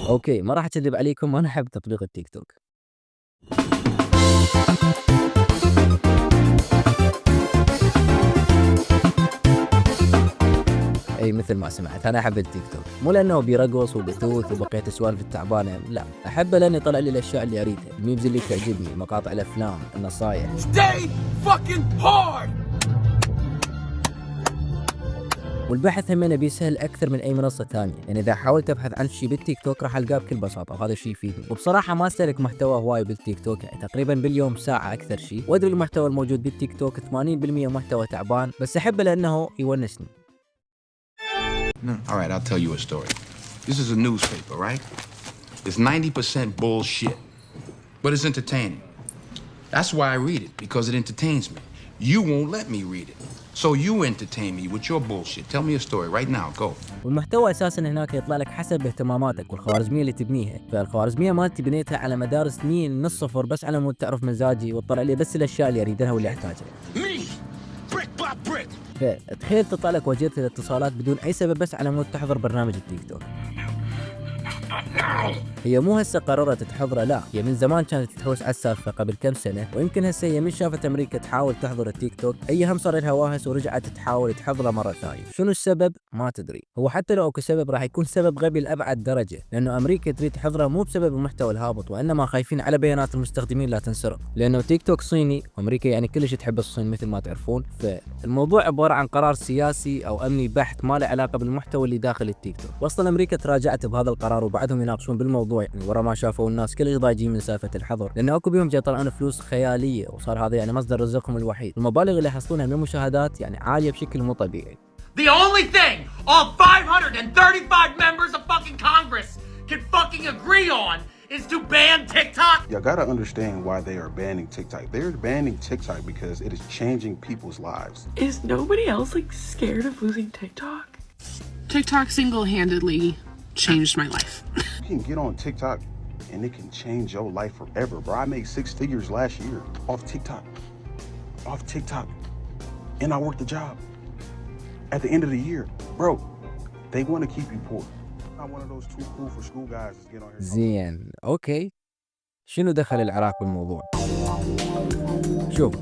اوكي، ما راح اكذب عليكم، انا احب تطبيق التيك توك. اي مثل ما سمعت، انا احب التيك توك، مو لانه بيرقص وبثوث وبقيه السوالف التعبانه، لا، احبه لانه يطلع لي الاشياء اللي اريدها، الميمز اللي تعجبني، مقاطع الافلام، النصايح. Stay fucking hard. والبحث همينه بيسهل اكثر من اي منصه ثانيه، يعني اذا حاولت ابحث عن شيء بالتيك توك راح القاه بكل بساطه، وهذا الشيء يفيدني. وبصراحه ما استهلك محتوى هواي بالتيك توك، يعني تقريبا باليوم ساعه اكثر شيء، وادري المحتوى الموجود بالتيك توك 80% محتوى تعبان، بس احبه لانه يونسني. No. All right, I'll tell you a story. This is a newspaper, right? It's 90% bullshit, but it's entertaining. That's why I read it, because it entertains me. You won't let me read it. So you entertain me with your bullshit. Tell me a story right now, go. والمحتوى اساسا هناك يطلع لك حسب اهتماماتك والخوارزميه اللي تبنيها، فالخوارزميه مالتي بنيتها على مدار سنين من الصفر، بس على مود تعرف مزاجي وتطلع لي بس الاشياء اللي اريدها واللي احتاجها. Me, brick by brick. فتخيل تطلع لك وجهة الاتصالات بدون اي سبب، بس على مود تحضر برنامج التيك توك. هي مو هسه قررت تحضره، لا، هي من زمان كانت تحوس على السالفه قبل كم سنه، ويمكن هسه هي من شافت امريكا تحاول تحضر التيك توك اي هم صار لها واهس ورجعت تحاول تحضره مره ثانيه. شنو السبب؟ ما تدري. هو حتى لو اكو سبب راح يكون سبب غبي لابعد درجه، لانه امريكا تريد تحضره مو بسبب المحتوى الهابط، وانما خايفين على بيانات المستخدمين لا تنسرق، لانه تيك توك صيني وامريكا يعني كلش تحب الصين مثل ما تعرفون. فالموضوع عباره عن قرار سياسي او امني بحت ما له علاقه بالمحتوى اللي داخل التيك توك. واصلا امريكا تراجعت بهذا القرار وبعدهم يناقشون بالموضوع، يعني ورا ما شافوا الناس كلش ضايجين من سالفه الحظر، لانه اكو بيهم جاي يطلعون فلوس خياليه، وصار هذا يعني مصدر رزقهم الوحيد. المبالغ اللي يحصلونها من المشاهدات يعني عاليه بشكل مو طبيعي. The only thing all 535 members of fucking Congress can fucking agree on is to ban TikTok. Y'all gotta understand why they are banning TikTok. They're banning TikTok because it is changing people's lives. Is nobody else like scared of losing TikTok? TikTok single-handedly changed my life. You can get on TikTok and it can change your life forever, bro. I made 6 figures last year off TikTok. Off TikTok. And I worked the job. At the end of the year, bro, they want to keep you poor. Not one of those too cool for school guys to get on here. زين، اوكي، شنو دخل العراق بالموضوع؟ شوف،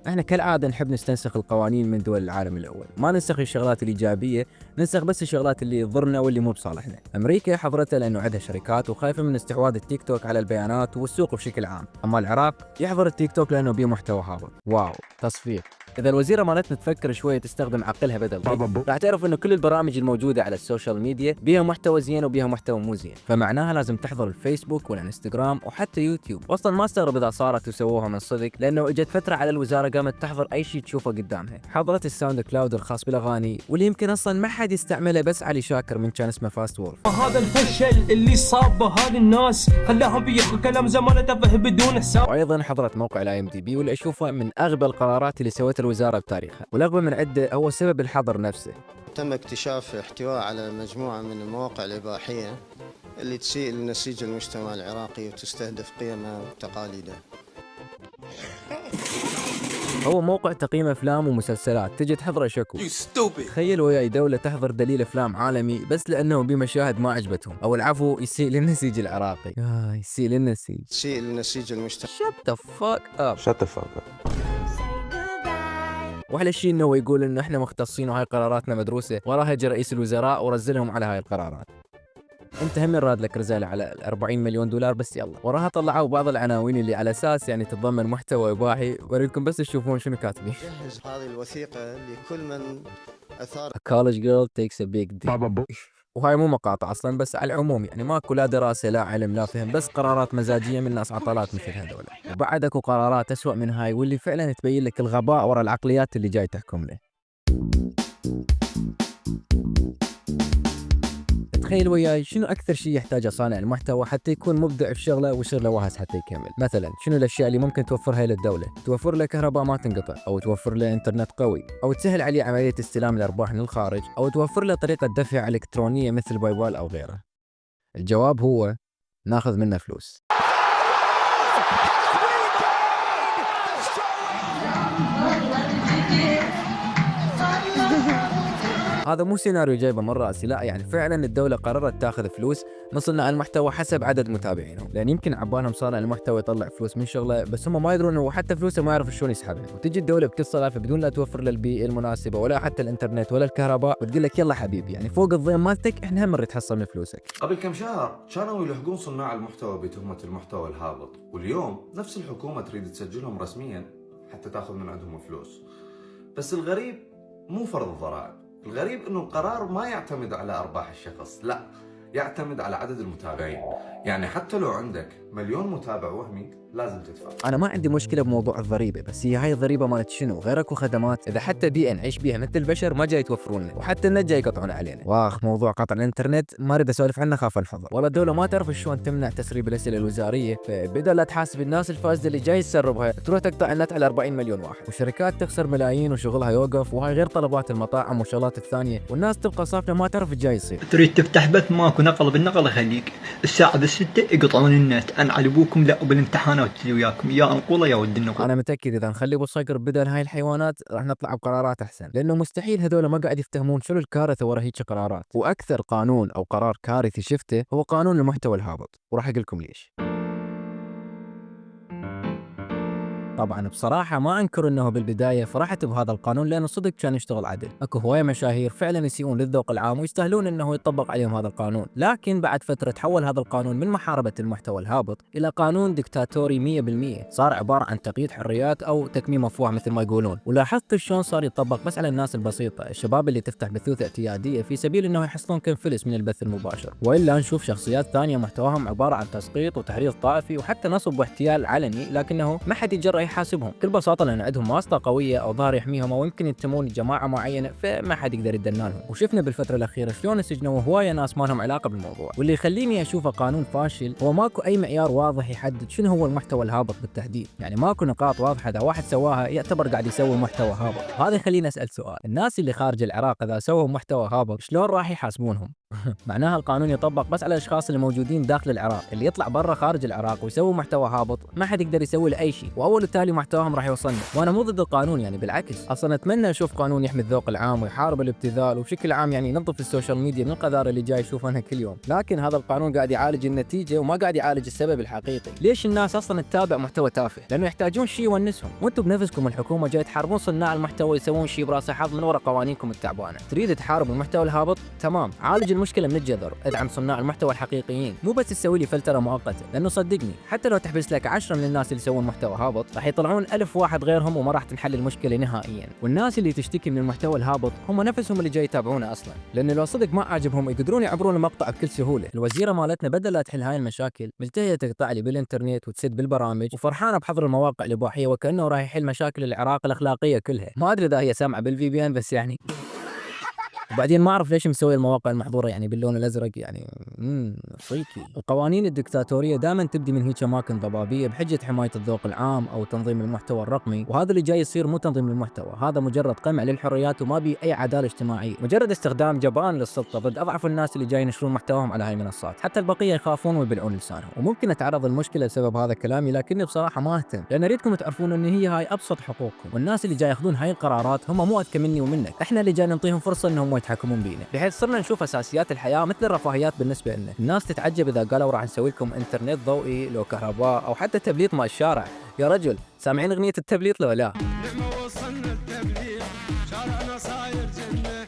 احنا كالعاده نحب نستنسخ القوانين من دول العالم الاول، ما ننسخ الشغلات الايجابيه، ننسخ بس الشغلات اللي تضرنا واللي مو بصالحنا. امريكا حضرتها لانه عندها شركات وخايفه من استحواذ التيك توك على البيانات والسوق بشكل عام، اما العراق يحضر التيك توك لانه بيه محتوى هابط. واو، تصفيق. اذا الوزيره مالتنا تفكر شويه تستخدم عقلها بدل راح تعرف انه كل البرامج الموجوده على السوشيال ميديا بيها محتوى زين وبيها محتوى مو زين، فمعناها لازم تحضر الفيسبوك والانستغرام وحتى يوتيوب. اصلا ما استغرب اذا صارت وسووها من صدق، لانه اجت فتره على الوزاره قامت تحضر اي شيء تشوفه قدامها. حضرت الساوند كلاود الخاص بالاغاني، واللي يمكن اصلا ما حد يستعمله بس علي شاكر من كان اسمه فاست وولف. هذا الفشل اللي صاب بهذه الناس خلاهم بياخذوا كلام زمان تفه بدون حساب. وايضا حضرت موقع الاي ام دي بي، واللي اشوفه من اغبى القرارات اللي سوتها الوزاره بتاريخها، والاغبى من عده هو سبب الحظر نفسه. تم اكتشاف احتواء على مجموعة من المواقع الإباحية اللي تسيء لنسيج المجتمع العراقي وتستهدف قيمه وتقاليده. هو موقع تقييم افلام ومسلسلات، تجي تحضره شكو. تخيل وياي دولة تحضر دليل افلام عالمي بس لانه بمشاهد ما عجبتهم، او العفو يسيء للنسيج العراقي. يسيء للنسيج. تسيء لنسيج المجتمع. Shut the fuck up. Shut the fuck up. واحلى شيء انه هو يقول انه احنا مختصين وهاي قراراتنا مدروسه، وراها اجى رئيس الوزراء ورزلهم على هاي القرارات. انت هم راد لك رساله على 40 مليون دولار بس، يلا. وراها طلعوا بعض العناوين اللي على اساس يعني تتضمن محتوى اباحي، وريكم بس تشوفون شنو كاتبين. جهز هذه الوثيقه لكل من اثار. A college girl takes a big dick. وهاي مو مقاطع اصلا، بس على العموم يعني ماكو لا دراسه لا علم لا فهم، بس قرارات مزاجيه من ناس عطلات مثل هذول. وبعد اكو قرارات اسوأ من هاي، واللي فعلا تبين لك الغباء ورا العقليات اللي جاي تحكم له. تخيل وياي شنو اكثر شيء يحتاجه صانع المحتوى حتى يكون مبدع في شغله ويصير له وهس حتى يكمل. مثلا شنو الاشياء اللي ممكن توفرها للدوله؟ توفر له كهرباء ما تنقطع، او توفر له انترنت قوي، او تسهل عليه عمليه استلام الارباح من الخارج، او توفر له طريقه دفع الكترونيه مثل باي بال او غيره. الجواب هو ناخذ منه فلوس. هذا مو سيناريو جايبه من راسي، لا يعني فعلا الدوله قررت تاخذ فلوس من صناع المحتوى حسب عدد متابعينهم، لان يمكن عبالهم صانع المحتوى يطلع فلوس من شغله بس هم ما يدرون انه حتى فلوسه ما يعرف شلون يسحبها، وتجي الدوله بكل صلافه بدون لا توفر له البيئه المناسبه ولا حتى الانترنت ولا الكهرباء، وتقول لك يلا حبيبي يعني فوق الضيم مالتك احنا هم نريد تحصل من فلوسك. قبل كم شهر كانوا يلحقون صناع المحتوى بتهمة المحتوى الهابط، واليوم نفس الحكومة تريد تسجلهم رسميا حتى تاخذ من عندهم فلوس. بس الغريب مو فرض الضرائب، الغريب انه القرار ما يعتمد على ارباح الشخص، لا يعتمد على عدد المتابعين. يعني حتى لو عندك 1,000,000 متابع وهمي لازم تدفع. انا ما عندي مشكله بموضوع الضريبه، بس هي هاي الضريبه مالت شنو؟ غير اكو خدمات اذا حتى بيئه نعيش بيها مثل البشر ما جاي توفرون لنا، وحتى النت جاي يقطعون علينا. واخ موضوع قطع الانترنت ما اريد اسولف عنه، خاف انحضر. والله الدوله ما تعرف شلون تمنع تسريب الاسئله الوزاريه، فبدل لا تحاسب الناس الفاسده اللي جاي تسربها تروح تقطع النت على 40 مليون واحد، وشركات تخسر ملايين وشغلها يوقف، وهاي غير طلبات المطاعم والشغلات الثانيه، والناس تبقى صافنه ما تعرف ايش جاي يصير. تريد تفتح بث ماكو نقل بالنقل خليك الساعه 6 يقطعون النت، انعلبوكم لا وبالامتحانات اللي وياكم يا انقوله يا ود النقل. انا متاكد اذا نخلي ابو صقر بدل هاي الحيوانات راح نطلع بقرارات احسن، لانه مستحيل هذول ما قاعد يفتهمون شنو الكارثه ورا هيك قرارات. واكثر قانون او قرار كارثي شفته هو قانون المحتوى الهابط، وراح اقول لكم ليش. طبعا بصراحه ما انكر انه بالبدايه فرحت بهذا القانون لانه صدق كان يشتغل عدل، اكو هوايه مشاهير فعلا يسيئون للذوق العام ويستاهلون انه يطبق عليهم هذا القانون، لكن بعد فتره تحول هذا القانون من محاربه المحتوى الهابط الى قانون دكتاتوري 100%، صار عباره عن تقييد حريات او تكميم افواه مثل ما يقولون. ولاحظت شلون صار يطبق بس على الناس البسيطه، الشباب اللي تفتح بثوث اعتياديه في سبيل انه يحصلون كم فلس من البث المباشر، والا نشوف شخصيات ثانيه محتواهم عباره عن تسقيط وتحريض طائفي وحتى نصب واحتيال علني، لكنه ما حد يتجرأ يحاسبهم، بكل بساطه لان عندهم واسطه قويه او ظهر يحميهم او يمكن ينتمون لجماعه معينه فما حد يقدر يدنانهم. وشفنا بالفتره الاخيره شلون سجنوا هوايه ناس ما لهم علاقه بالموضوع، واللي يخليني اشوفه قانون فاشل هو ماكو اي معيار واضح يحدد شنو هو المحتوى الهابط بالتحديد، يعني ماكو نقاط واضحه اذا واحد سواها يعتبر قاعد يسوي محتوى هابط. وهذا يخليني اسال سؤال، الناس اللي خارج العراق اذا سووا محتوى هابط شلون راح يحاسبونهم؟ معناها القانون يطبق بس على الاشخاص اللي موجودين داخل العراق، اللي يطلع برا خارج العراق ويسوي محتوى هابط ما حد يقدر يسوي له اي شيء، واول وتالي محتواهم راح يوصلنا. وانا مو ضد القانون يعني بالعكس، اصلا اتمنى اشوف قانون يحمي الذوق العام ويحارب الابتذال وبشكل عام يعني ينظف السوشيال ميديا من القذاره اللي جاي يشوفونها كل يوم، لكن هذا القانون قاعد يعالج النتيجه وما قاعد يعالج السبب الحقيقي. ليش الناس اصلا تتابع محتوى تافه؟ لانه يحتاجون شيء يونسهم، وانتم بنفسكم الحكومه جاي تحاربون صناع المحتوى يسوون شيء براس حظ من وراء قوانينكم التعبانه. تريد تحارب المحتوى الهابط؟ تمام، عالج المشكله من الجذر، ادعم صناع المحتوى الحقيقيين، مو بس تسوي لي فلتره مؤقته، لانه صدقني حتى لو تحبس لك 10 من الناس اللي يسوون محتوى هابط راح يطلعون 1000 واحد غيرهم وما راح تنحل المشكله نهائيا. والناس اللي تشتكي من المحتوى الهابط هم نفسهم اللي جاي يتابعونه اصلا، لانه لو صدق ما عاجبهم يقدرون يعبرون المقطع بكل سهوله. الوزيره مالتنا بدل لا تحل هاي المشاكل ملتهيه تقطع لي بالانترنت وتسد بالبرامج وفرحانه بحظر المواقع الاباحيه وكانه راح يحل مشاكل العراق الاخلاقيه كلها. ما ادري اذا هي سامعه بالفي بي ان بس يعني وبعدين ما اعرف ليش مسوي المواقع المحظوره يعني باللون الازرق يعني صيكي. القوانين الدكتاتوريه دائما تبدي من هيك اماكن ضبابيه بحجه حمايه الذوق العام او تنظيم المحتوى الرقمي، وهذا اللي جاي يصير مو تنظيم للمحتوى، هذا مجرد قمع للحريات وما بي اي عداله اجتماعيه، مجرد استخدام جبان للسلطه ضد اضعف الناس اللي جاي ينشرون محتواهم على هاي المنصات، حتى البقيه يخافون ويبلعون لسانهم. وممكن اتعرض المشكله بسبب هذا كلامي، لكني بصراحه ما اهتم، لان اريدكم تعرفون ان هي هاي ابسط حقوقكم، والناس اللي جاي ياخذون هاي القرارات هم مو اذكى مني ومنك، احنا اللي جاي نعطيهم فرصه انهم يتحكمون بينا، بحيث صرنا نشوف اساسيات الحياه مثل الرفاهيات بالنسبه لنا. الناس تتعجب اذا قالوا راح نسوي لكم انترنت ضوئي لو كهرباء او حتى تبليط مع الشارع. يا رجل سامعين اغنيه التبليط لو لا؟ وصلنا التبليط شارعنا صاير جنه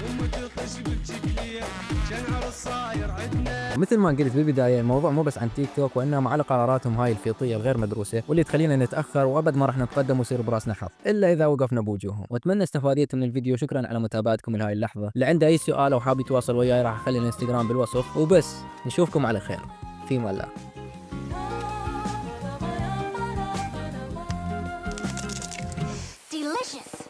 ومتقش بالشكليه شنعر الصاير عندنا. ومثل ما قلت بالبدايه الموضوع مو بس عن تيك توك، وانما على قراراتهم هاي الفيطيه الغير مدروسه واللي تخلينا نتاخر وابد ما راح نتقدم ويصير براسنا حظ الا اذا وقفنا بوجوههم. واتمنى استفاديتم من الفيديو، شكرا على متابعتكم لهاي اللحظه. اللي عنده اي سؤال او حاب يتواصل وياي راح اخلي الانستغرام بالوصف، وبس نشوفكم على خير فيما الله. Delicious.